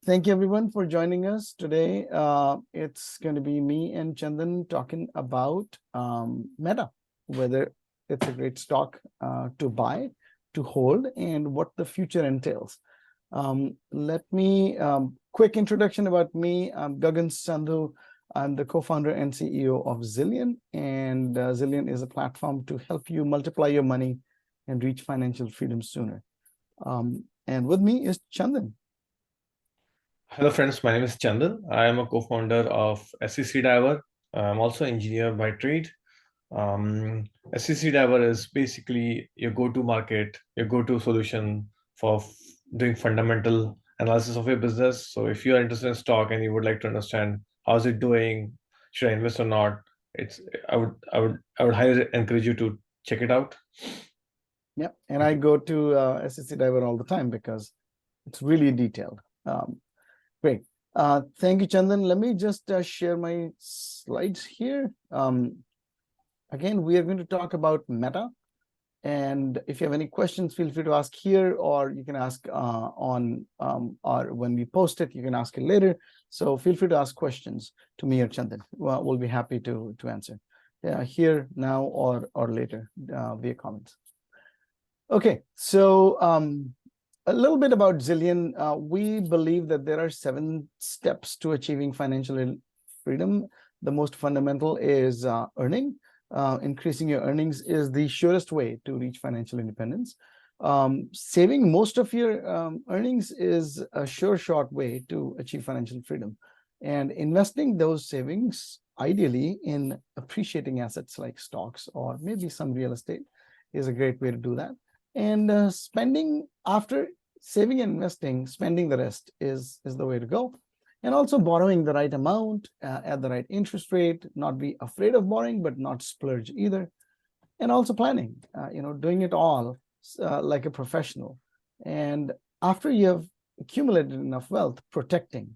Thank you everyone for joining us today. It's going to be me and Chandan talking about Meta, whether it's a great stock to buy, to hold, and what the future entails. Let me quick introduction about me. I'm Gagan Sandhu. I'm the co-founder and CEO of Zillion, and Zillion is a platform to help you multiply your money and reach financial freedom sooner. And with me is Chandan. Hello friends, my name is Chandan. I am a co-founder of SEC Diver. I'm also an engineer by trade. SEC Diver is basically your go-to market, your go-to solution for doing fundamental analysis of your business. So if you are interested in stock and you would like to understand how is it doing, should I invest or not, I would highly encourage you to check it out. Yeah, and I go to SEC Diver all the time because it's really detailed. Great. Thank you, Chandan. Let me just share my slides here. Again, we are going to talk about Meta. And if you have any questions, feel free to ask here, or you can ask or when we post it, you can ask it later. So feel free to ask questions to me or Chandan. Well, we'll be happy to answer here, now, or later via comments. Okay, so a little bit about Zillion. We believe that there are 7 steps to achieving financial freedom. The most fundamental is earning. Increasing your earnings is the surest way to reach financial independence. Saving most of your earnings is a sure short way to achieve financial freedom. And investing those savings, ideally, in appreciating assets like stocks or maybe some real estate, is a great way to do that. And spending, after saving and investing, spending the rest is the way to go. And also borrowing the right amount at the right interest rate, not be afraid of borrowing, but not splurge either. And also planning, doing it all like a professional. And after you have accumulated enough wealth, protecting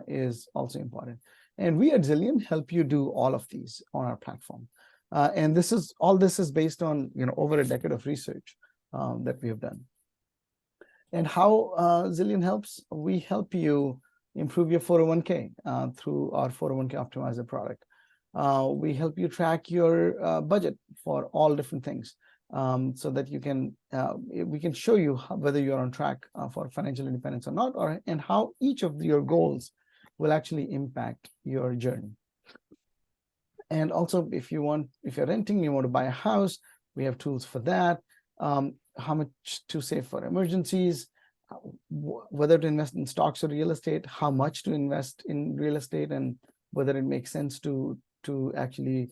is also important. And we at Zillion help you do all of these on our platform. And all this is based on over a decade of research that we have done. And how Zillion helps? We help you improve your 401k through our 401k optimizer product. We help you track your budget for all different things so that we can show you whether you're on track for financial independence or not, and how each of your goals will actually impact your journey. And also, if you're renting, you want to buy a house, we have tools for that. How much to save for emergencies, whether to invest in stocks or real estate, how much to invest in real estate, and whether it makes sense to actually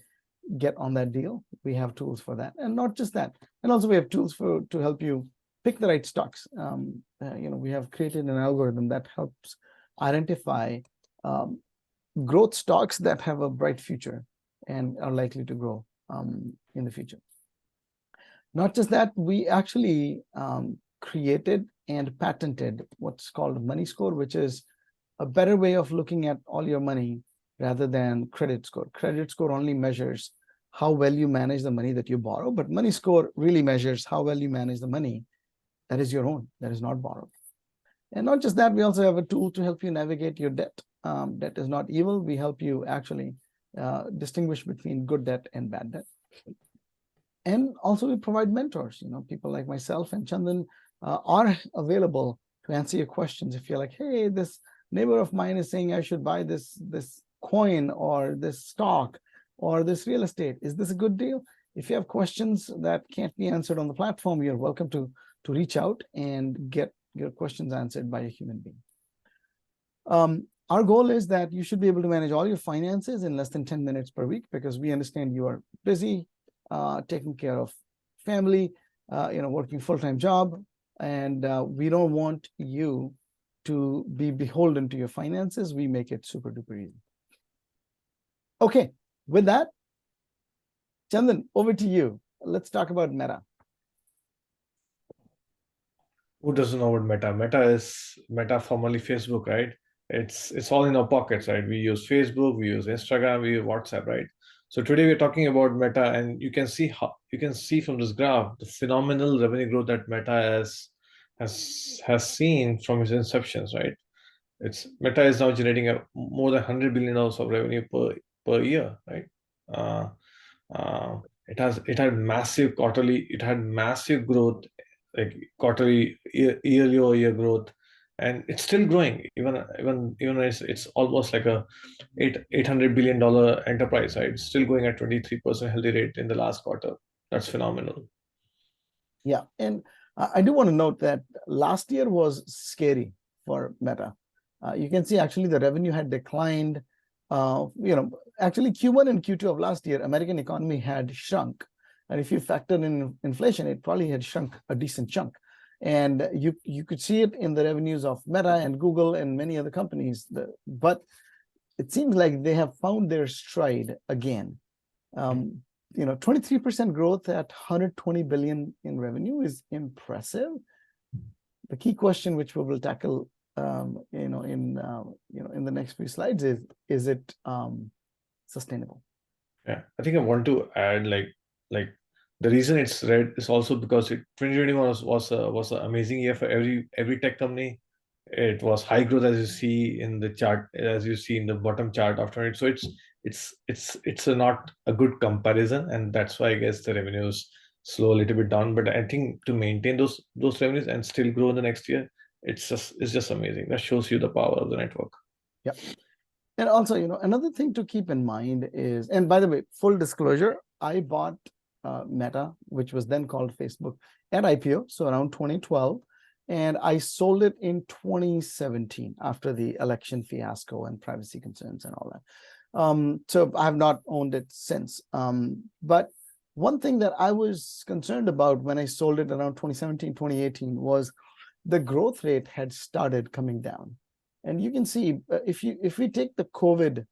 get on that deal. We have tools for that. And not just that, and also we have tools to help you pick the right stocks. We have created an algorithm that helps identify growth stocks that have a bright future and are likely to grow in the future. Not just that, we actually created and patented what's called money score, which is a better way of looking at all your money rather than credit score. Credit score only measures how well you manage the money that you borrow, but money score really measures how well you manage the money that is your own, that is not borrowed. And not just that, we also have a tool to help you navigate your debt. Debt is not evil. We help you actually distinguish between good debt and bad debt. And also we provide mentors, people like myself and Chandan are available to answer your questions. If you're like, hey, this neighbor of mine is saying I should buy this coin or this stock or this real estate, is this a good deal? If you have questions that can't be answered on the platform, you're welcome to reach out and get your questions answered by a human being. Our goal is that you should be able to manage all your finances in less than 10 minutes per week, because we understand you are busy, taking care of family, working full-time job, and we don't want you to be beholden to your finances. We make it super duper easy. Okay, with that, Chandan, over to you. Let's talk about Meta. Who doesn't know what Meta? Meta, formerly Facebook, right? It's all in our pockets, right? We use Facebook, we use Instagram, we use WhatsApp, right? So today we're talking about Meta, and you can see from this graph the phenomenal revenue growth that Meta has seen from its inceptions, right? It's Meta is now generating more than $100 billion of revenue per year, right? Uh, it had massive growth, like quarterly, yearly over year growth, and it's still growing. Even it's almost like a $800 billion enterprise, right? It's still going at 23% healthy rate in the last quarter. That's phenomenal. Yeah, and I do want to note that last year was scary for Meta. You can see actually the revenue had declined. Actually Q1 and Q2 of last year, American economy had shrunk, and if you factor in inflation, it probably had shrunk a decent chunk. And you could see it in the revenues of Meta and Google and many other companies. But it seems like they have found their stride again. 23% growth at 120 billion in revenue is impressive. The key question, which we will tackle, in the next few slides, is it sustainable? Yeah, I think I want to add, like the reason it's red is also because 2021 was an amazing year for every tech company. It was high growth, as you see in the chart, as you see in the bottom chart after it. So it's not a good comparison, and that's why I guess the revenues slow a little bit down. But I think to maintain those revenues and still grow in the next year, it's just amazing. That shows you the power of the network. Yep. And also, another thing to keep in mind is, and by the way, full disclosure, I bought Meta, which was then called Facebook, at IPO, so around 2012, and I sold it in 2017 after the election fiasco and privacy concerns and all that. So I have not owned it since. But one thing that I was concerned about when I sold it around 2017, 2018 was the growth rate had started coming down. And you can see, if we take the COVID,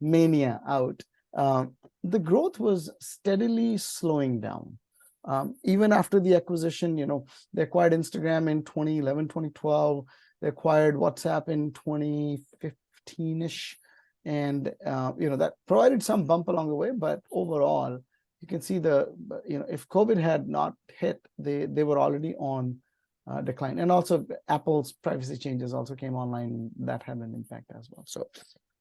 mania out, the growth was steadily slowing down. Even after the acquisition, they acquired Instagram in 2011, 2012. They acquired WhatsApp in 2015-ish. And, that provided some bump along the way. But overall, you can see if COVID had not hit, they were already on decline. And also Apple's privacy changes also came online. That had an impact as well.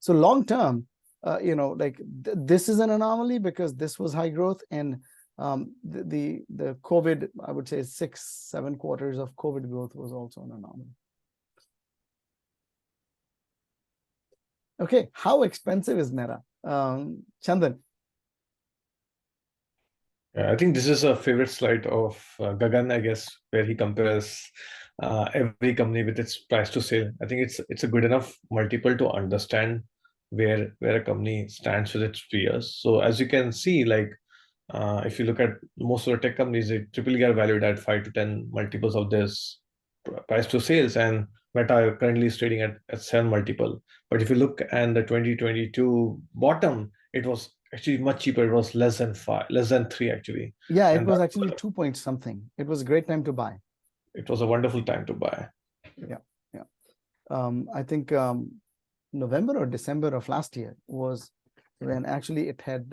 So long term, this is an anomaly because this was high growth, and the COVID, I would say 6-7 quarters of COVID growth was also an anomaly. Okay, how expensive is Meta? Chandan. Yeah, I think this is a favorite slide of Gagan, I guess, where he compares every company with its price to sale. I think it's a good enough multiple to understand where a company stands with its peers. So as you can see, if you look at most of the tech companies, they typically are valued at 5 to 10 multiples of this price to sales, and Meta currently is trading at 7 multiple. But if you look at the 2022 bottom, it was actually much cheaper. It was less than 3 actually. Yeah, it was actually 2 point something. It was a great time to buy. It was a wonderful time to buy. Yeah. I think November or December of last year was when actually it had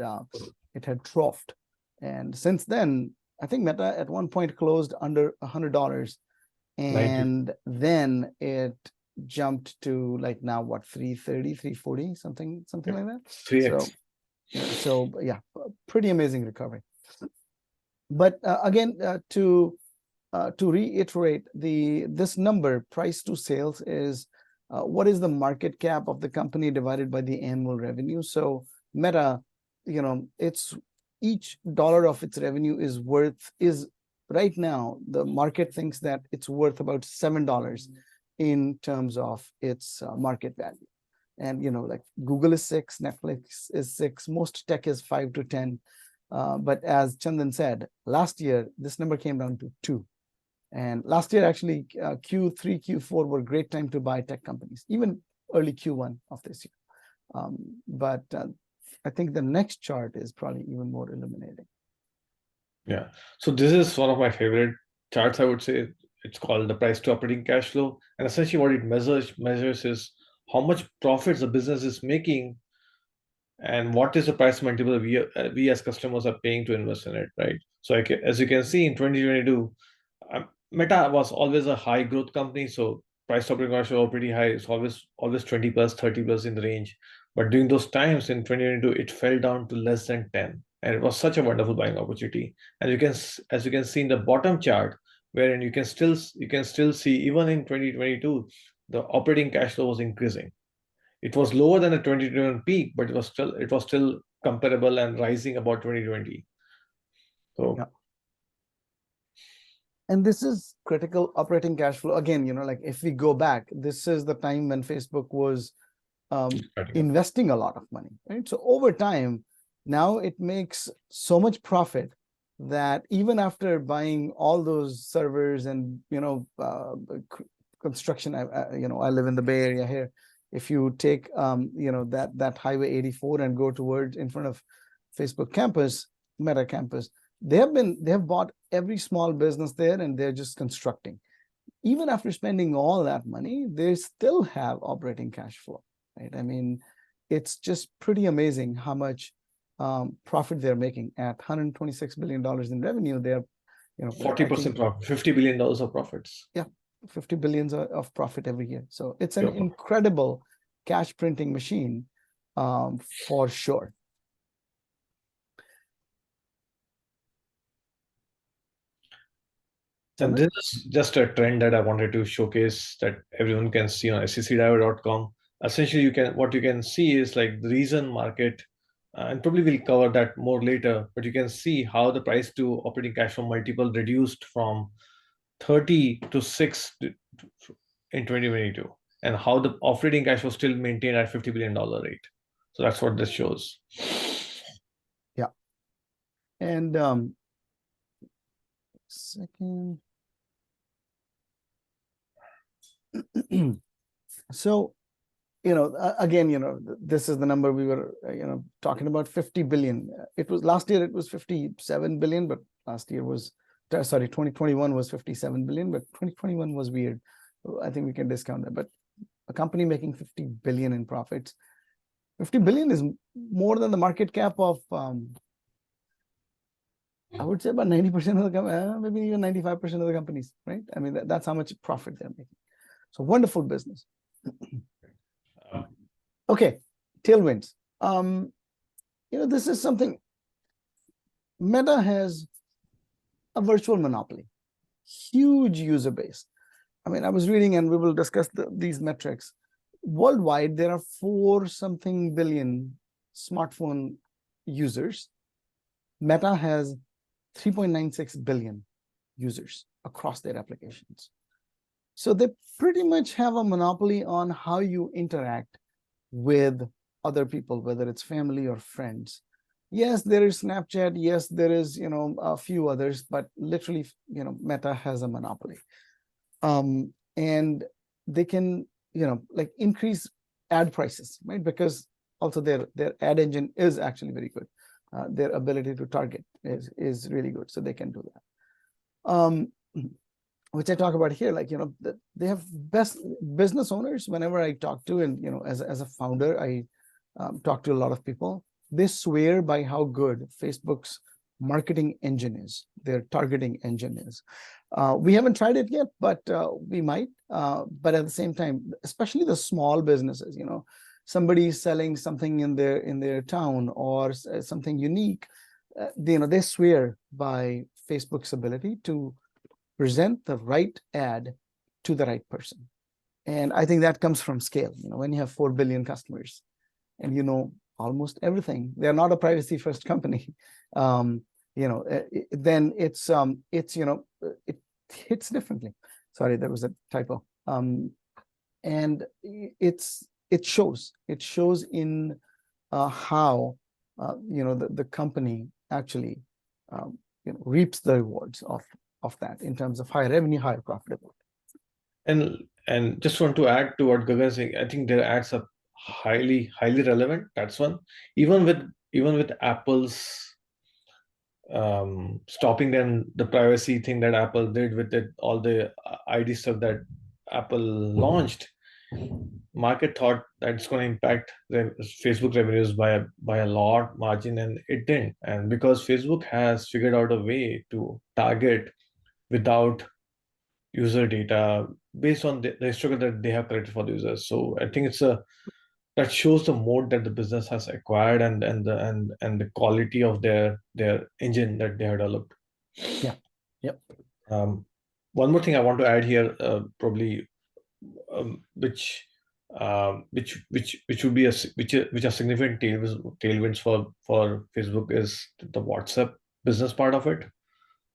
troughed, and since then I think Meta at one point closed under $100, and 90. then it jumped to like now what, 330, 340, something like that. 3x. So yeah, pretty amazing recovery. But again, to reiterate, this number, price to sales, is what is the market cap of the company divided by the annual revenue. So Meta, it's each dollar of its revenue is right now, the market thinks that it's worth about $7 in terms of its market value. And like Google is 6, Netflix is 6, most tech is 5 to 10. But as Chandan said, last year this number came down to 2. And last year, actually, Q3, Q4 were a great time to buy tech companies, even early Q1 of this year. But I think the next chart is probably even more illuminating. Yeah. So this is one of my favorite charts, I would say. It's called the price to operating cash flow. And essentially what it measures is how much profits the business is making and what is the price multiple we as customers are paying to invest in it, right? So as you can see in 2022, Meta was always a high growth company, so price to operating cash flow are pretty high. It's always 20 plus, 30 plus in the range. But during those times in 2022, it fell down to less than 10, and it was such a wonderful buying opportunity. And as you can see in the bottom chart, wherein you can still see even in 2022, the operating cash flow was increasing. It was lower than the 2021 peak, but it was still comparable and rising about 2020. So Yeah. And this is critical operating cash flow. Again, like if we go back, this is the time when Facebook was investing a lot of money, right? So over time, now it makes so much profit that even after buying all those servers and construction, I live in the Bay Area here. If you take that Highway 84 and go towards in front of Facebook campus, Meta campus, they have bought every small business there, and they're just constructing. Even after spending all that money, they still have operating cash flow, right? I mean, it's just pretty amazing how much profit they're making. At $126 billion in revenue, they're 40% profit, $50 billion of profits. Yeah, 50 billions of profit every year. So it's an incredible cash printing machine, for sure. And this is just a trend that I wanted to showcase that everyone can see on scdiver.com. Essentially, what you can see is like the reason market, and probably we'll cover that more later, but you can see how the price to operating cash flow multiple reduced from 30 to 6 in 2022, and how the operating cash flow still maintained at $50 billion rate. So that's what this shows. Yeah. And second. So, again, this is the number we were, talking about, 50 billion. It was last year, it was 57 billion, but last year was, 2021 was 57 billion, but 2021 was weird. I think we can discount that. But a company making 50 billion in profits, 50 billion is more than the market cap of, I would say about 90% of the maybe even 95% of the companies, right? I mean, that's how much profit they're making. So wonderful business. Okay, tailwinds. This is something. Meta has a virtual monopoly, huge user base. I mean, I was reading, and we will discuss these metrics. Worldwide, there are 4-something billion smartphone users. Meta has 3.96 billion users across their applications. So they pretty much have a monopoly on how you interact with other people, whether it's family or friends. Yes, there is Snapchat. Yes, there is, a few others, but literally, Meta has a monopoly. And they can, like increase ad prices, right? Because also their ad engine is actually very good. Their ability to target is really good, so they can do that. Which I talk about here, like, they have best business owners. Whenever I talk to, and as a founder, I talk to a lot of people. They swear by how good Facebook's marketing engine is, their targeting engine is. We haven't tried it yet, but we might. But at the same time, especially the small businesses, somebody selling something in their town or something unique, they swear by Facebook's ability to present the right ad to the right person. And I think that comes from scale. When you have 4 billion customers and almost everything, they're not a privacy first company. Then it hits differently. Sorry, there was a typo. And it shows in how the company actually reaps the rewards of that in terms of higher revenue, higher profitability. And just want to add to what Gagan is saying. I think their ads are highly relevant. That's one. Even with Apple's stopping them, the privacy thing that Apple did with all the ID stuff that Apple launched, market thought that's going to impact the Facebook revenues by a lot margin, and it didn't. And because Facebook has figured out a way to target without user data, based on the history that they have collected for the users. So I think that shows the mode that the business has acquired, and the quality of their engine that they have developed. Yeah. Yep. Um, One more thing I want to add here, probably, which would be which are significant tailwinds for Facebook, is the WhatsApp business part of it,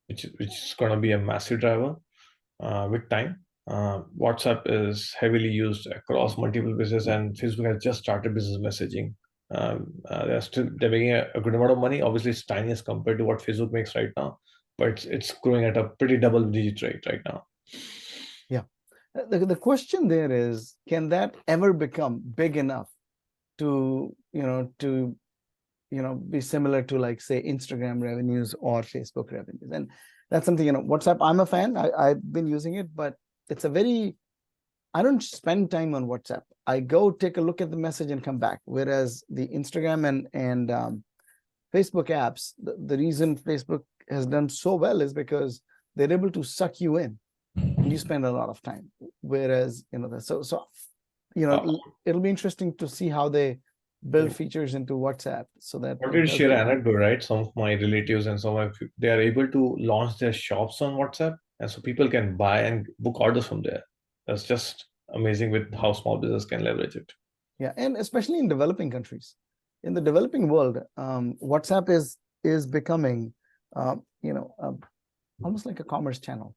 which is going to be a massive driver with time. WhatsApp is heavily used across multiple businesses, and Facebook has just started business messaging. They're making a good amount of money. Obviously, it's tiny as compared to what Facebook makes right now, but it's growing at a pretty double-digit rate right now. Yeah. The question there is, can that ever become big enough to be similar to, like, say, Instagram revenues or Facebook revenues? And that's something, WhatsApp, I'm a fan. I've been using it, but it's I don't spend time on WhatsApp. I go take a look at the message and come back. Whereas the Instagram and Facebook apps, the reason Facebook has done so well is because they're able to suck you in, and you spend a lot of time. Whereas, it'll be interesting to see how they build features into WhatsApp so that I wanted to share an anecdote, right? Some of my relatives and they are able to launch their shops on WhatsApp, and so people can buy and book orders from there. That's just amazing with how small business can leverage it. Yeah, and especially in developing countries. In the developing world, WhatsApp is becoming, almost like a commerce channel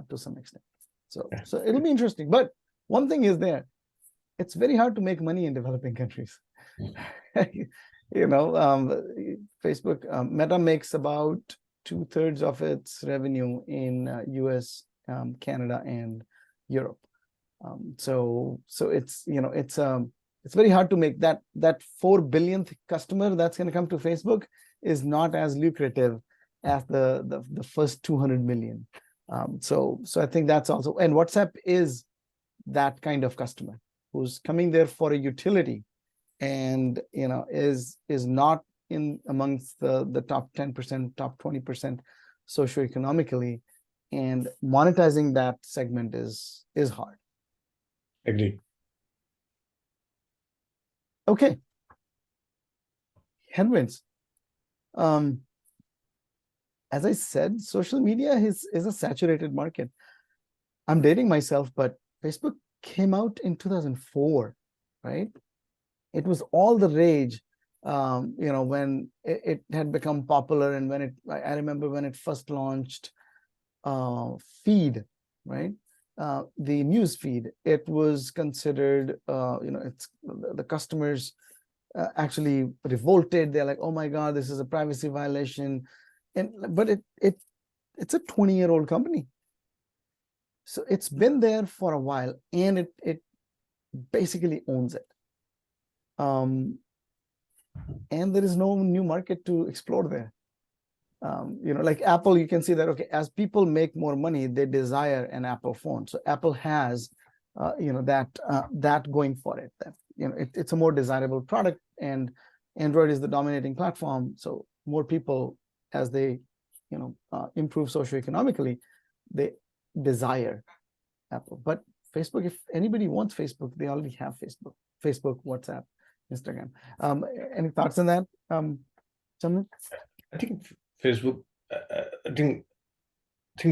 to some extent. So it'll be interesting. But one thing is there, it's very hard to make money in developing countries. Facebook, Meta makes about 2/3 of its revenue in US, Canada, and Europe. So it's very hard to make that 4 billionth customer that's going to come to Facebook is not as lucrative as the first 200 million. So I think that's also, and WhatsApp is that kind of customer who's coming there for a utility, and is not in amongst the top 10%, top 20% socioeconomically, and monetizing that segment is hard. Agreed. Okay. Headwinds. As I said, social media is a saturated market. I'm dating myself, but Facebook came out in 2004, right? It was all the rage, when it had become popular, and when I remember when it first launched feed, right? The news feed, it was considered, it's the customers actually revolted. They're like, oh my God, this is a privacy violation. But it's a 20-year-old company. So it's been there for a while, and it basically owns it. And there is no new market to explore there. Like Apple, you can see that, okay, as people make more money, they desire an Apple phone. So Apple has, that going for it. That it's a more desirable product, and Android is the dominating platform. So more people, as they, improve socioeconomically, they desire Apple. But Facebook, if anybody wants Facebook, they already have Facebook, WhatsApp, Instagram. Any thoughts on that, Chandan? I think Facebook. I think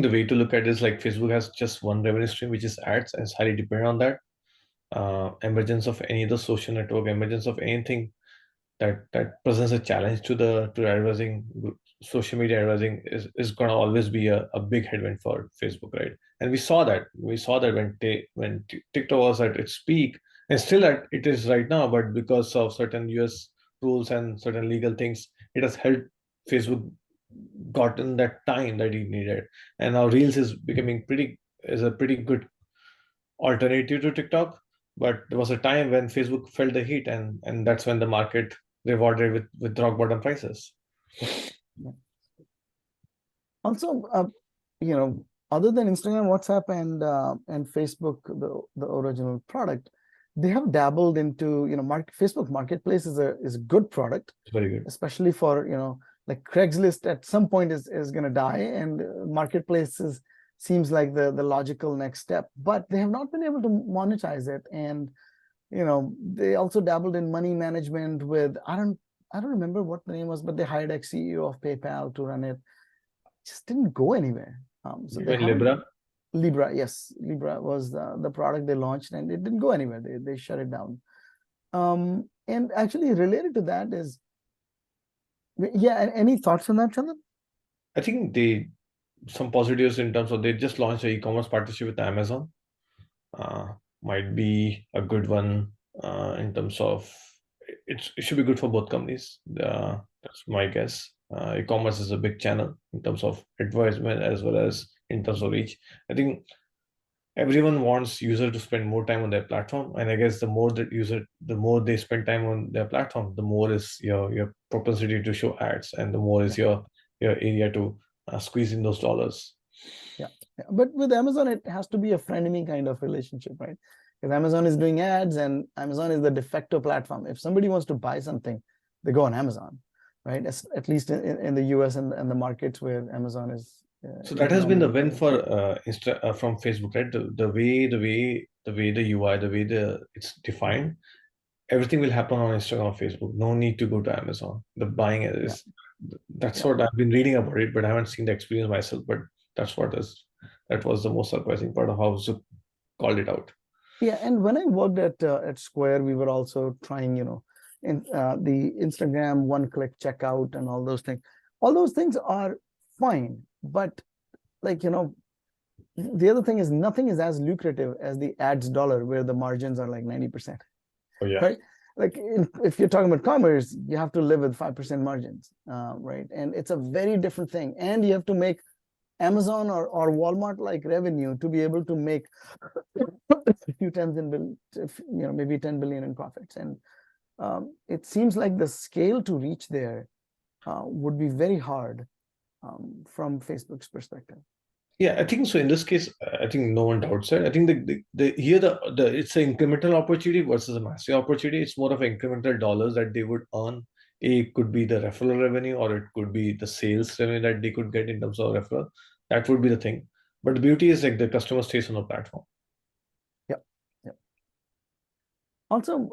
the way to look at it is, like, Facebook has just one revenue stream, which is ads, and it's highly dependent on that. Emergence of any other social network, emergence of anything that presents a challenge to advertising, social media advertising is going to always be a big headwind for Facebook, right? And we saw that when TikTok was at its peak, and still it is right now, but because of certain US rules and certain legal things, it has helped Facebook gotten that time that he needed. And now Reels is becoming a pretty good alternative to TikTok. But there was a time when Facebook felt the heat, and that's when the market rewarded with rock bottom prices. Also, other than Instagram, WhatsApp, and Facebook, the original product, they have dabbled into, Facebook Marketplace is a good product. It's very good, especially for, like Craigslist at some point is going to die, and marketplaces seems like the logical next step, but they have not been able to monetize it. And they also dabbled in money management with, I don't remember what the name was, but they hired ex-CEO of PayPal to run it. Just didn't go anywhere. So they haven't. Libra. Libra, yes, Libra was the product they launched, and it didn't go anywhere. They shut it down. And actually related to that is, yeah, any thoughts on that, Chandan? I think some positives in terms of they just launched an e-commerce partnership with Amazon. Might be a good one in terms of it should be good for both companies. That's my guess. E-commerce is a big channel in terms of advertisement as well as in terms of reach. I think everyone wants user to spend more time on their platform, and I guess the more they spend time on their platform, the more is your propensity to show ads, and the more is your area to squeeze in those dollars. Yeah. But with Amazon, it has to be a frenemy kind of relationship, right? If Amazon is doing ads and Amazon is the de facto platform, if somebody wants to buy something, they go on Amazon, right? At least in the US and the markets where Amazon is. So that has been the win for from Facebook, right? The way the UI, the way it's defined, everything will happen on Instagram or Facebook. No need to go to Amazon. The buying is that's what I've been reading about it, but I haven't seen the experience myself. But that was the most surprising part of how Zook called it out. Yeah, and when I worked at Square, we were also trying, in the Instagram one-click checkout and all those things. All those things are fine, but the other thing is nothing is as lucrative as the ads dollar, where the margins are like 90%. Oh yeah. Right? If you're talking about commerce, you have to live with 5% margins, right? And it's a very different thing. And you have to make Amazon or Walmart like revenue to be able to make a few tens in maybe 10 billion in profits. And it seems like the scale to reach there would be very hard from Facebook's perspective. Yeah, I think so. In this case, I think no one doubts it. I think it's an incremental opportunity versus a massive opportunity. It's more of incremental dollars that they would earn. It could be the referral revenue, or it could be the sales revenue that they could get in terms of referral. That would be the thing. But the beauty is like the customer stays on the platform. Yep. Also,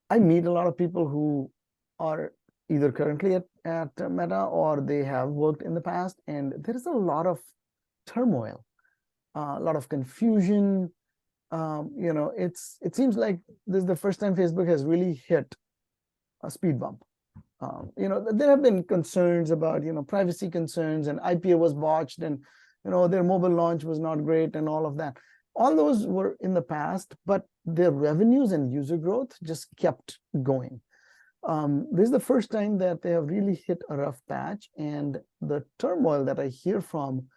I meet a lot of people who are either currently at Meta or they have worked in the past, and there is a lot of turmoil, a lot of confusion. It seems like this is the first time Facebook has really hit a speed bump. There have been concerns about privacy concerns, and IPO was botched, and their mobile launch was not great, and all of that. All those were in the past, but their revenues and user growth just kept going. This is the first time that they have really hit a rough patch, and the turmoil that I hear from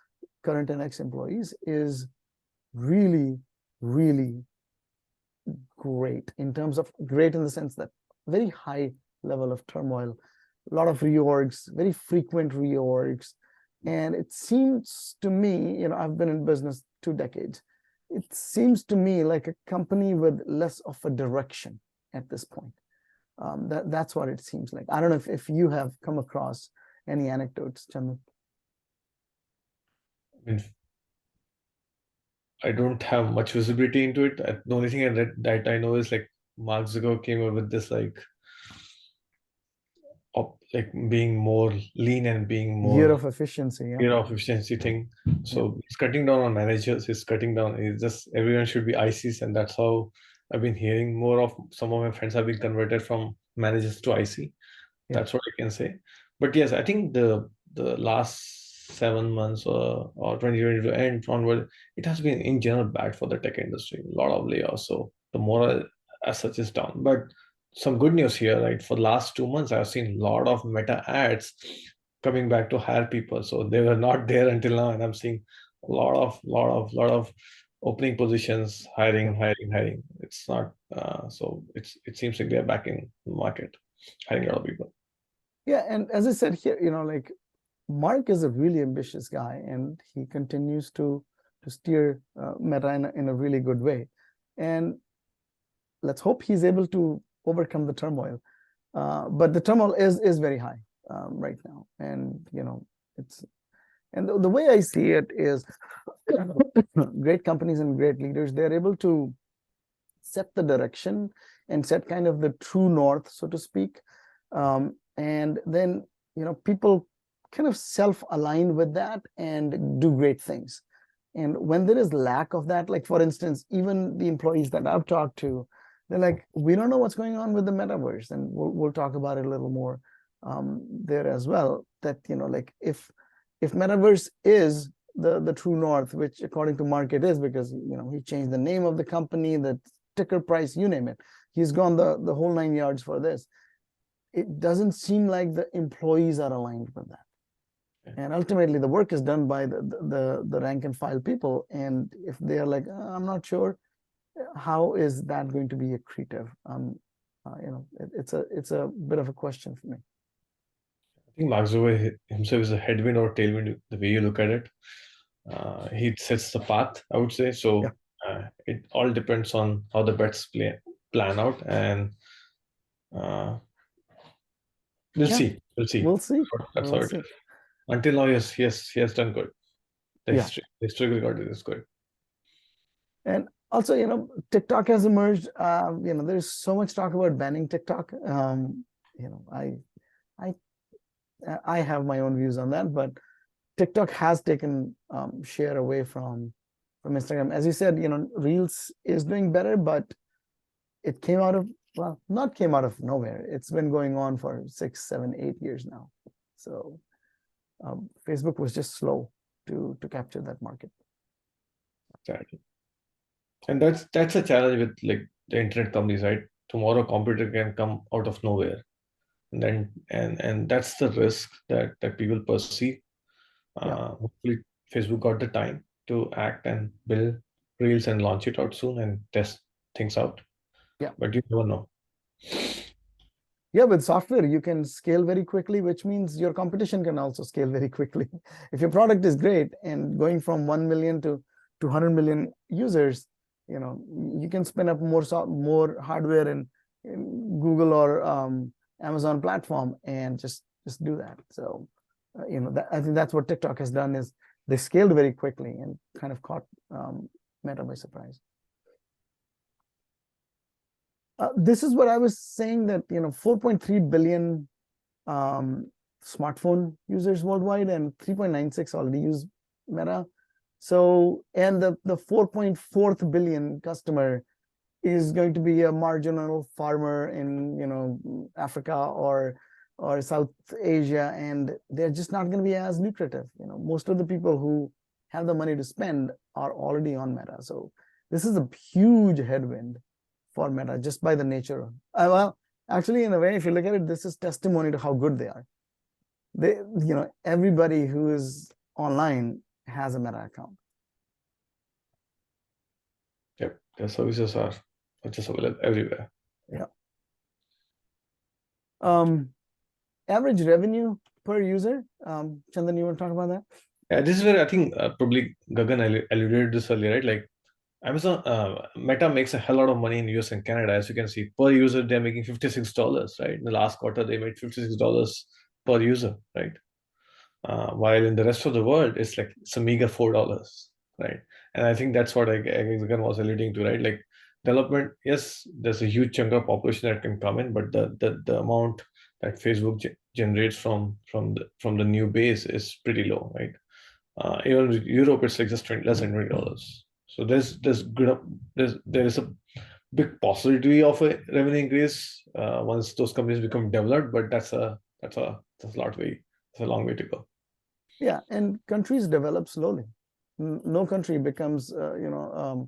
current and ex-employees is really, really great, in terms of great in the sense that very high level of turmoil, a lot of reorgs, very frequent reorgs. And it seems to me, I've been in business 2 decades. It seems to me like a company with less of a direction at this point. That's what it seems like. I don't know if you have come across any anecdotes, Chandan. I don't have much visibility into it. The only thing that I know is like Mark Zuckerberg came up with this like being more lean and being more year of efficiency. year of efficiency thing. So he's cutting down on managers. He's cutting down. It's just everyone should be ICs, and that's how I've been hearing more of. Some of my friends have been converted from managers to IC. That's what I can say. But yes, I think the last 7 months or 2022 and onward, it has been in general bad for the tech industry. A lot of layoffs. So the morale as such is down. But some good news here, right? For the last 2 months, I've seen a lot of Meta ads coming back to hire people. So they were not there until now, and I'm seeing a lot of opening positions, hiring. It's not so it seems like they're back in the market, hiring a lot of people. Yeah, and as I said here, like Mark is a really ambitious guy, and he continues to steer Meta in a really good way. And let's hope he's able to overcome the turmoil. But the turmoil is very high right now, and And the way I see it is great companies and great leaders, they're able to set the direction and set kind of the true north, so to speak. And then, people kind of self-align with that and do great things. And when there is lack of that, like for instance, even the employees that I've talked to, they're like, we don't know what's going on with the metaverse. And we'll talk about it a little more there as well. That, like if metaverse is the true north, which according to Mark it is, because he changed the name of the company, the ticker price, you name it. He's gone the whole 9 yards for this. It doesn't seem like the employees are aligned with that. And ultimately, the work is done by the rank and file people. And if they are like, I'm not sure, how is that going to be accretive? It's a bit of a question for me. I think Mark Zuckerberg himself is a headwind or tailwind, the way you look at it. He sets the path, I would say. So it all depends on how the bets plan out, and we'll see. We'll see. We'll see. That's how it is. Until now, yes, he has done good. The history record is good. And also, TikTok has emerged. There's so much talk about banning TikTok. I have my own views on that, but TikTok has taken share away from Instagram. As you said, Reels is doing better, but it came out of, well, not came out of nowhere. It's been going on for 6, 7, 8 years now. So Facebook was just slow to capture that market. Exactly. And that's a challenge with like the internet companies, right? Tomorrow, computer can come out of nowhere, and then and that's the risk that people perceive. Hopefully, Facebook got the time to act and build Reels and launch it out soon and test things out. But you never know. With software, you can scale very quickly, which means your competition can also scale very quickly. If your product is great and going from 1 million to 200 million users, you can spin up more hardware in Google or Amazon platform and just do that. So, I think that's what TikTok has done, is they scaled very quickly and kind of caught Meta by surprise. This is what I was saying, that 4.3 billion smartphone users worldwide, and 3.96 already use Meta. So, and the 4.4 billion customer is going to be a marginal farmer in Africa or South Asia, and they're just not going to be as lucrative. Most of the people who have the money to spend are already on Meta. So this is a huge headwind for Meta, just by the nature. Well, actually, in a way, if you look at it, this is testimony to how good they are. Everybody who is online has a Meta account. Yep, their services are just available everywhere. Average revenue per user. Chandan, you want to talk about that? Yeah, this is where I think probably Gagan alluded to this earlier, right? Like Amazon, Meta makes a hell lot of money in US and Canada. As you can see, per user, they're making $56, right? In the last quarter, they made $56 per user, right? While in the rest of the world, it's a meager $4, right? And I think that's what Gagan was alluding to, right? Like development, yes, there's a huge chunk of population that can come in, but the amount that Facebook generates from the new base is pretty low, right? Even in Europe, it's like just less than $20. So there is a big possibility of a revenue increase once those companies become developed, but that's a long way to go. Yeah, and countries develop slowly. No country becomes a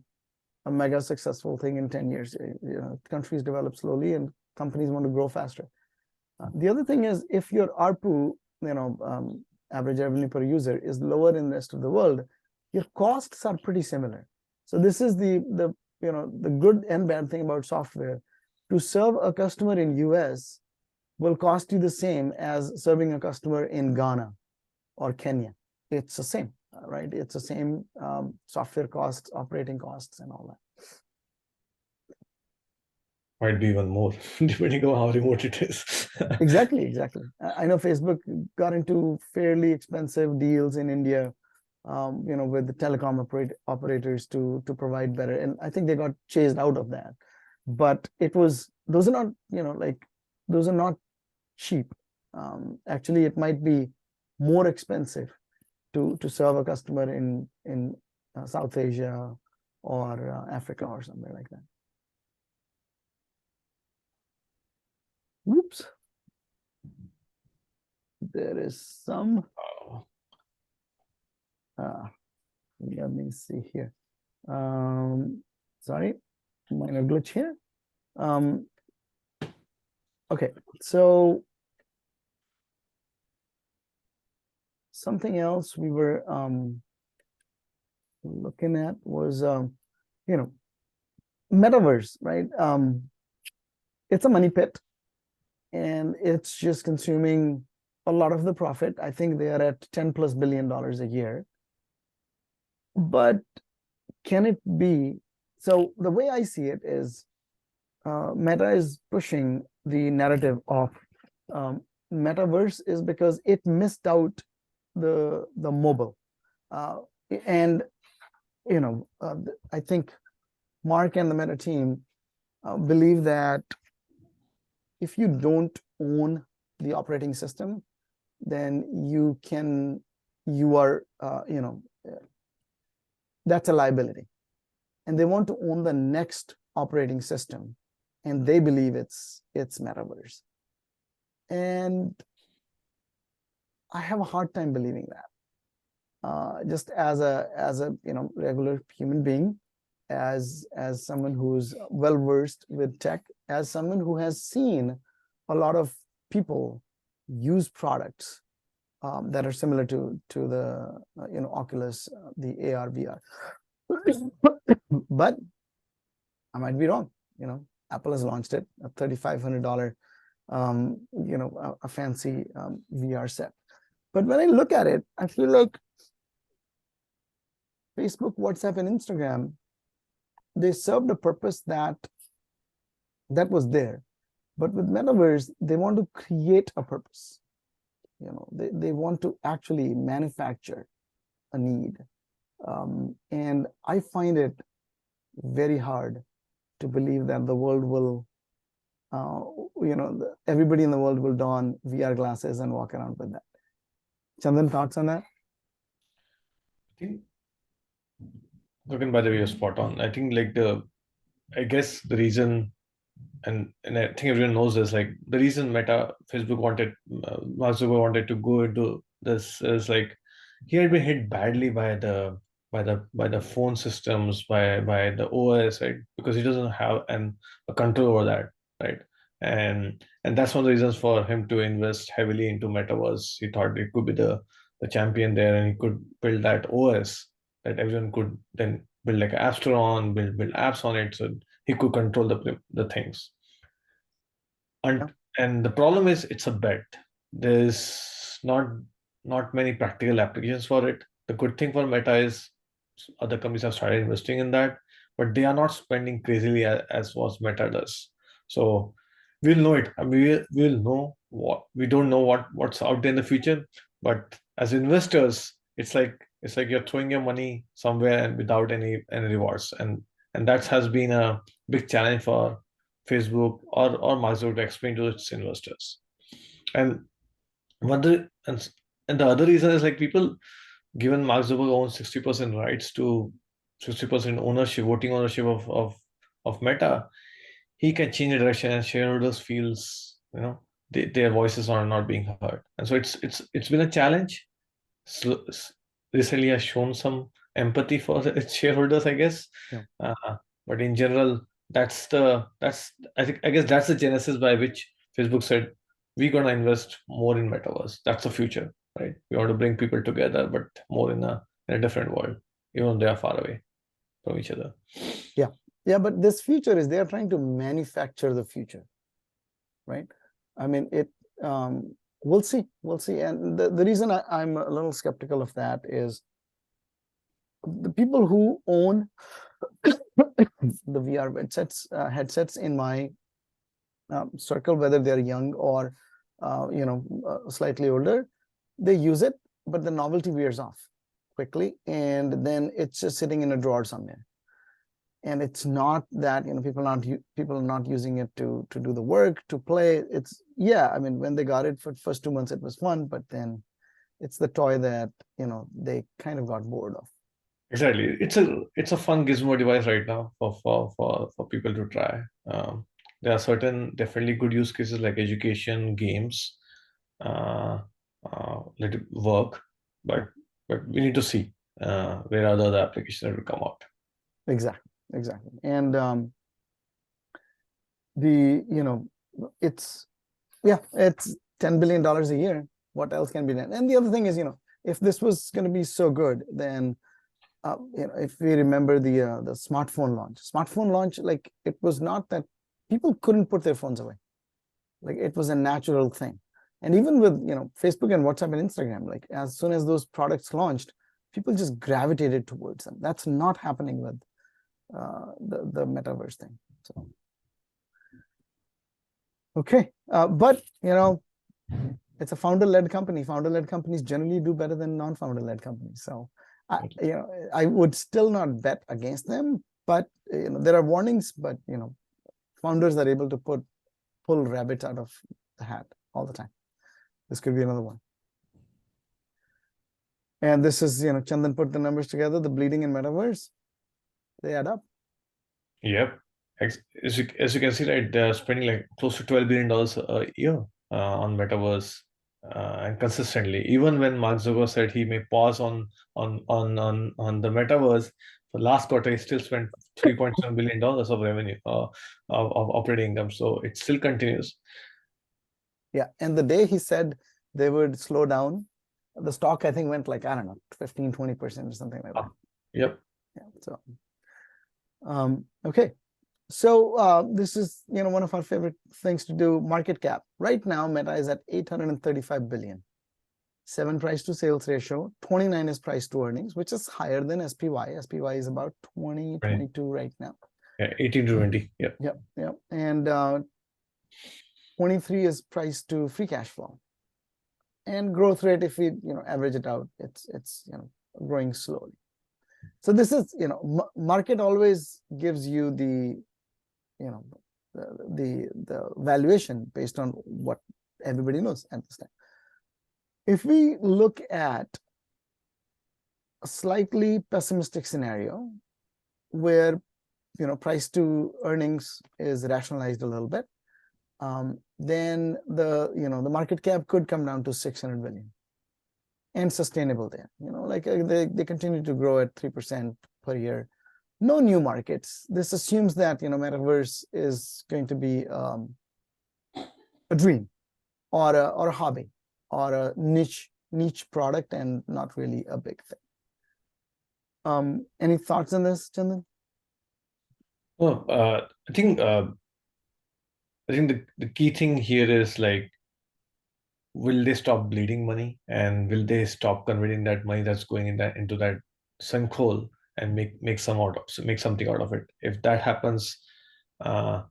mega successful thing in 10 years. Countries develop slowly, and companies want to grow faster. The other thing is, if your ARPU, average revenue per user, is lower in the rest of the world, your costs are pretty similar. So this is the good and bad thing about software. To serve a customer in US will cost you the same as serving a customer in Ghana or Kenya. It's the same, right? It's the same software costs, operating costs, and all that. Might be even more, depending on how remote it is. Exactly. I know Facebook got into fairly expensive deals in India, with the telecom operators to provide better, and I think they got chased out of that. But those are not, those are not cheap. Actually, it might be more expensive to serve a customer in South Asia or Africa or something like that. Whoops. There is some. Let me see here. Sorry, minor glitch here. Okay, so something else we were looking at was Metaverse, right? It's a money pit, and it's just consuming a lot of the profit. I think they are at $10+ billion a year. But can it be? So the way I see it is, Meta is pushing the narrative of Metaverse is because it missed out the mobile, and I think Mark and the Meta team believe that if you don't own the operating system, then you are that's a liability, and they want to own the next operating system, and they believe it's Metaverse. And I have a hard time believing that. Just as a regular human being, as someone who's well versed with tech, as someone who has seen a lot of people use products that are similar to the Oculus, the AR VR. But I might be wrong. Apple has launched it, a $3,500 a fancy VR set. But when I look at it, I feel like Facebook, WhatsApp, and Instagram, they served a purpose that was there. But with Metaverse, they want to create a purpose. They want to actually manufacture a need. And I find it very hard to believe that the world will, everybody in the world will don VR glasses and walk around with that. Chandan, thoughts on that? I think, Gagan, by the way, you're spot on. I think I guess the reason, and I think everyone knows this, like the reason Facebook wanted, Mark Zuckerberg wanted to go into this is like he had been hit badly by the phone systems, by the OS, right? Because he doesn't have a control over that, right? And that's one of the reasons for him to invest heavily into Metaverse. He thought it could be the champion there, and he could build that OS that everyone could then build like App Store on, build apps on it, so he could control the things. And the problem is it's a bet. There's not many practical applications for it. The good thing for Meta is other companies have started investing in that, but they are not spending crazily as what Meta does. So we'll know it. I mean, we'll know what we don't know what's out there in the future. But as investors, it's like you're throwing your money somewhere and without any rewards, and that has been a big challenge for Facebook or Mark Zuckerberg to explain to its investors. And one the and the other reason is like people, given Mark Zuckerberg owns 60% rights to 60% ownership, voting ownership of Meta, he can change the direction, and shareholders feels their voices are not being heard, and so it's been a challenge. So, recently has shown some empathy for its shareholders, I guess. Yeah. But in general, I guess that's the genesis by which Facebook said we're gonna invest more in Metaverse. That's the future, right? We want to bring people together, but more in a different world, even though they are far away from each other. Yeah, but this future is they are trying to manufacture the future, right? I mean, we'll see. And the reason I'm a little skeptical of that is the people who own the VR headsets in my circle, whether they're young or slightly older, they use it, but the novelty wears off quickly, and then it's just sitting in a drawer somewhere. And it's not that people are not using it to do the work, to play. It's, yeah, I mean, when they got it for the first 2 months, it was fun, but then it's the toy that they kind of got bored of. Exactly. It's a fun gizmo device right now for people to try. There are certain definitely good use cases like education, games, let it work, but we need to see where are the other applications that will come out. Exactly. And it's $10 billion a year. What else can be done? And the other thing is, if this was going to be so good, then if we remember the smartphone launch, like, it was not that people couldn't put their phones away. Like, it was a natural thing. And even with Facebook and WhatsApp and Instagram, like, as soon as those products launched, people just gravitated towards them. That's not happening with the metaverse thing. So okay, but it's a founder-led company. Founder-led companies generally do better than non-founder-led companies. So I would still not bet against them, but there are warnings. But founders are able to pull rabbits out of the hat all the time. This could be another one. And this is, Chandan put the numbers together, the bleeding in metaverse, they add up. Yep. As you can see, right, they're spending like close to $12 billion a year on Metaverse, and consistently. Even when Mark Zuckerberg said he may pause on the Metaverse, for last quarter he still spent $3.7 billion of revenue, of operating income. So it still continues. Yeah, and the day he said they would slow down, the stock, I think, went like, I don't know, 15-20% or something like that. Yep. Yeah. So okay, so this is one of our favorite things to do. Market cap right now, Meta is at 835 billion. 7 price to sales ratio, 29 is price to earnings, which is higher than SPY. SPY is about 20, 22 right now. Yeah, 18 to 20. Yep. And 23 is price to free cash flow. And growth rate, if we average it out, it's growing slowly. So this is market always gives you the the valuation based on what everybody knows at this time. If we look at a slightly pessimistic scenario where price to earnings is rationalized a little bit, then the market cap could come down to 600 billion and sustainable there. Like they continue to grow at 3% per year. No new markets. This assumes that metaverse is going to be a dream or a hobby or a niche product and not really a big thing. Any thoughts on this, Chandan? Well, I think the key thing here is, like, will they stop bleeding money, and will they stop converting that money that's going into that sinkhole and make something out of it? If that happens, I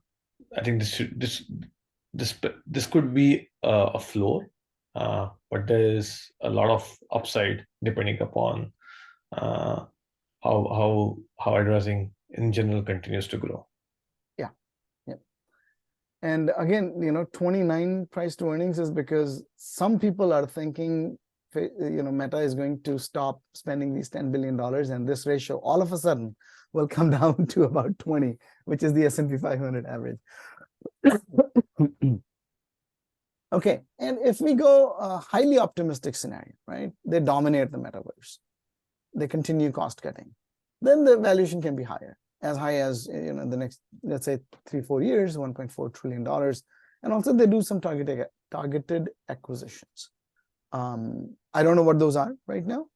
think this could be a floor, but there is a lot of upside depending upon how advertising in general continues to grow. Yeah. And again, 29 price to earnings is because some people are thinking Meta is going to stop spending these $10 billion, and this ratio all of a sudden will come down to about 20, which is the S&P 500 average. Okay, and if we go a highly optimistic scenario, right? They dominate the metaverse. They continue cost cutting. Then the valuation can be higher, as high as the next, let's say, 3-4 years, $1.4 trillion. And also they do some targeted acquisitions. I don't know what those are right now,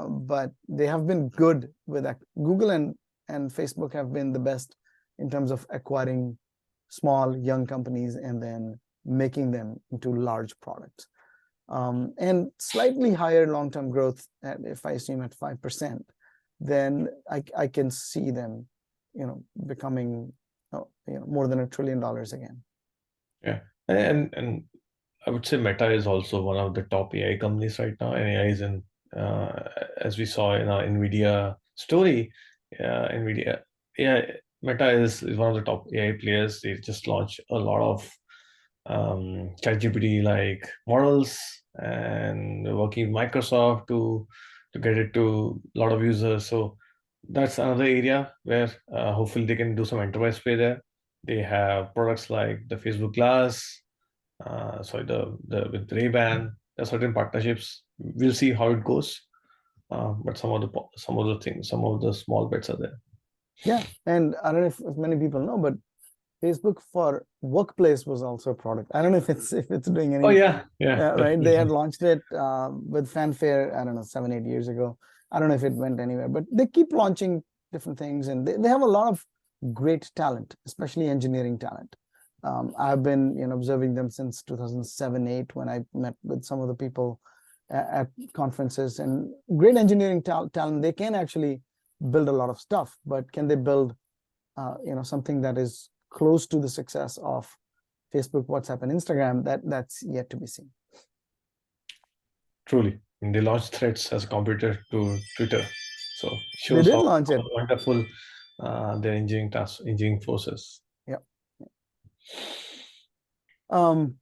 but they have been good with that. Google and Facebook have been the best in terms of acquiring small, young companies and then making them into large products. And slightly higher long-term growth, if I assume at 5%, then I can see them, becoming more than $1 trillion again. Yeah, and I would say Meta is also one of the top AI companies right now, and AI is in, as we saw in our NVIDIA story, NVIDIA, yeah, Meta is one of the top AI players. They just launched a lot of ChatGPT like models, and working with Microsoft to get it to a lot of users. So that's another area where hopefully they can do some enterprise play there. They have products like the Facebook Glass, sorry, the with Ray-Ban. There are certain partnerships. We'll see how it goes. But some of the things, some of the small bets are there. Yeah, and I don't know if many people know, but Facebook for Workplace was also a product. I don't know if it's doing Oh any yeah, yeah, right. They had definitely. launched it with fanfare, I don't know, 7-8 years ago. I don't know if it went anywhere, but they keep launching different things, and they have a lot of great talent, especially engineering talent. I've been observing them since 2007-8 when I met with some of the people at conferences, and great engineering talent. They can actually build a lot of stuff, but can they build something that is close to the success of Facebook, WhatsApp, and Instagram? That's yet to be seen. Truly. And they launched Threads as a competitor to Twitter. So it They shows did how launch it. wonderful their engineering forces. Yeah. Um,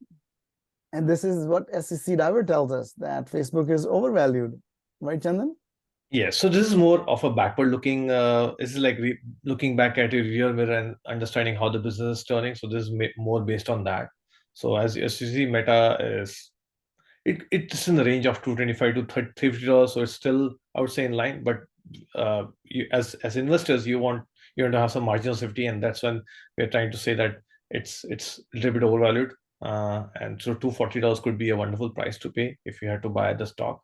and this is what SEC Diver tells us, that Facebook is overvalued, right, Chandan? Yeah, so this is more of a backward looking. This is like looking back at your rear mirror and understanding how the business is turning. So this is more based on that. So as you see, Meta is it's in the range of $225 to $350. So it's still, I would say, in line. But as investors, you want to have some margin of safety, and that's when we're trying to say that it's a little bit overvalued. And so $240 could be a wonderful price to pay if you had to buy the stock.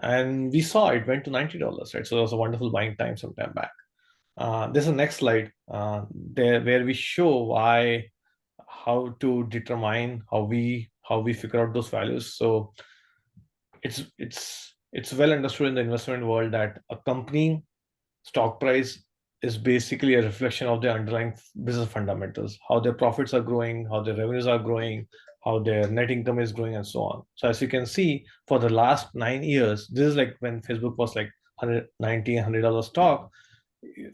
And we saw it went to $90, right? So it was a wonderful buying time some time back. There's a next slide there where we show how to determine how we figure out those values. So it's well understood in the investment world that a company stock price is basically a reflection of their underlying business fundamentals, how their profits are growing, how their revenues are growing, how their net income is growing, and so on. So as you can see, for the last 9 years, this is like when Facebook was like 190 $100 stock.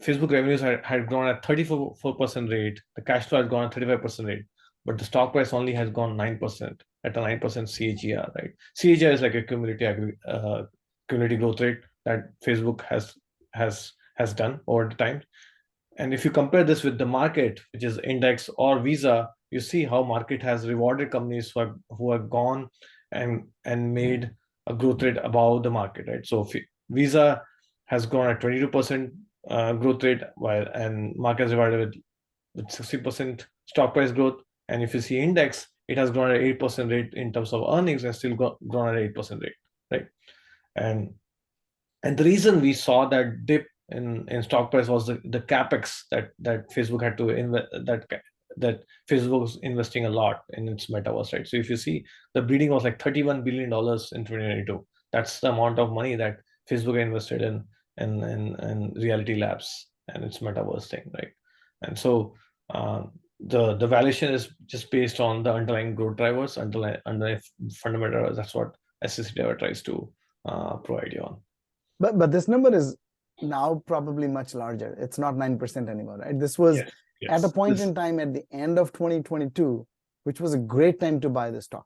Facebook revenues had grown at 34% rate. The cash flow had gone at 35% rate, but the stock price only has gone 9% at a 9% CAGR, right? CAGR is like a cumulative growth rate that Facebook has done over the time. And if you compare this with the market, which is index or Visa, you see how market has rewarded companies who have gone and made a growth rate above the market, right? So Visa has grown at 22% growth rate, while and market is rewarded with 60% stock price growth. And if you see index, it has grown at 8% rate in terms of earnings and still grown at 8% rate, right? And and the reason we saw that dip in stock price was the capex that Facebook had to invest, that Facebook was investing a lot in its metaverse, right? So if you see, the bleeding was like $31 billion in 2022. That's the amount of money that Facebook invested in Reality Labs and its metaverse thing, right? And so the valuation is just based on the underlying growth drivers, underlying fundamentals. That's what SEC ever tries to provide you on. But this number is now probably much larger. It's not 9% anymore, right? This was Yes, at a yes. point in time at the end of 2022, which was a great time to buy the stock.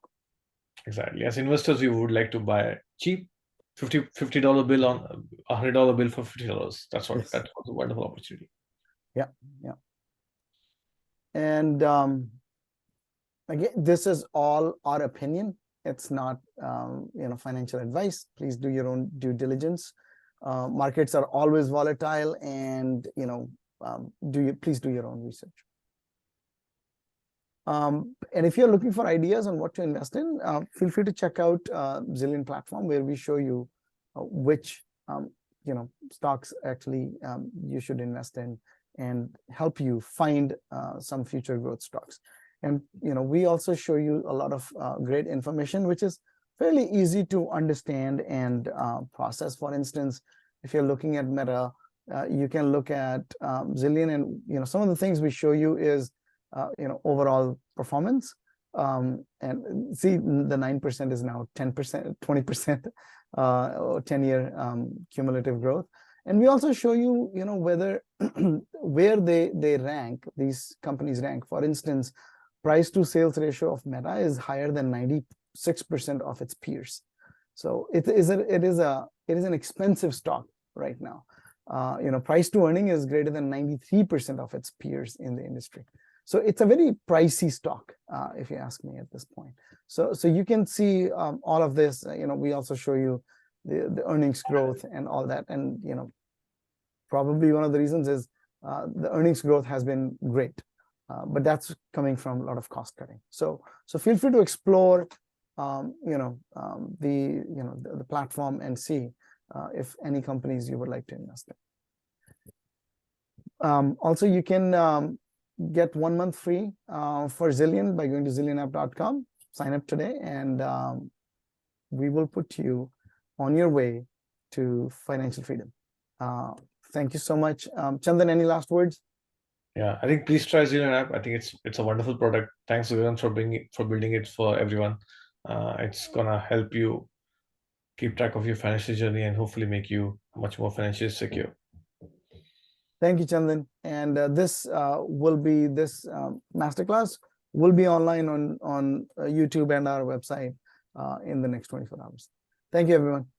Exactly. As investors, we would like to buy cheap, $50 bill on $100 bill for $50. Yes. That was a wonderful opportunity. Yeah. Yeah. And again, this is all our opinion. It's not financial advice. Please do your own due diligence. Markets are always volatile, and please do your own research. And if you're looking for ideas on what to invest in, feel free to check out Zillion platform, where we show you which stocks actually you should invest in, and help you find some future growth stocks. And we also show you a lot of great information, which is fairly easy to understand and process. For instance, if you're looking at Meta, you can look at Zillion, and some of the things we show you is overall performance, And see, the 9% is now 10%, 20%, 10-year cumulative growth. And we also show you, whether where they rank, these companies rank. For instance, price to sales ratio of Meta is higher than 96% of its peers. So it is an expensive stock right now. Price to earning is greater than 93% of its peers in the industry. So it's a very pricey stock, if you ask me at this point. So you can see all of this. We also show you the earnings growth and all that. And probably one of the reasons is the earnings growth has been great, but that's coming from a lot of cost cutting. So feel free to explore the platform and see if any companies you would like to invest in. Also, you can get 1 month free for Zillion by going to zillionapp.com. Sign up today, and we will put you on your way to financial freedom. Thank you so much. Chandan, any last words? Yeah, I think please try Zillion app. I think it's a wonderful product. Thanks everyone for building it for everyone. It's gonna help you keep track of your financial journey and hopefully make you much more financially secure. Thank you, Chandan. And this masterclass will be online on YouTube and our website in the next 24 hours. Thank you, everyone.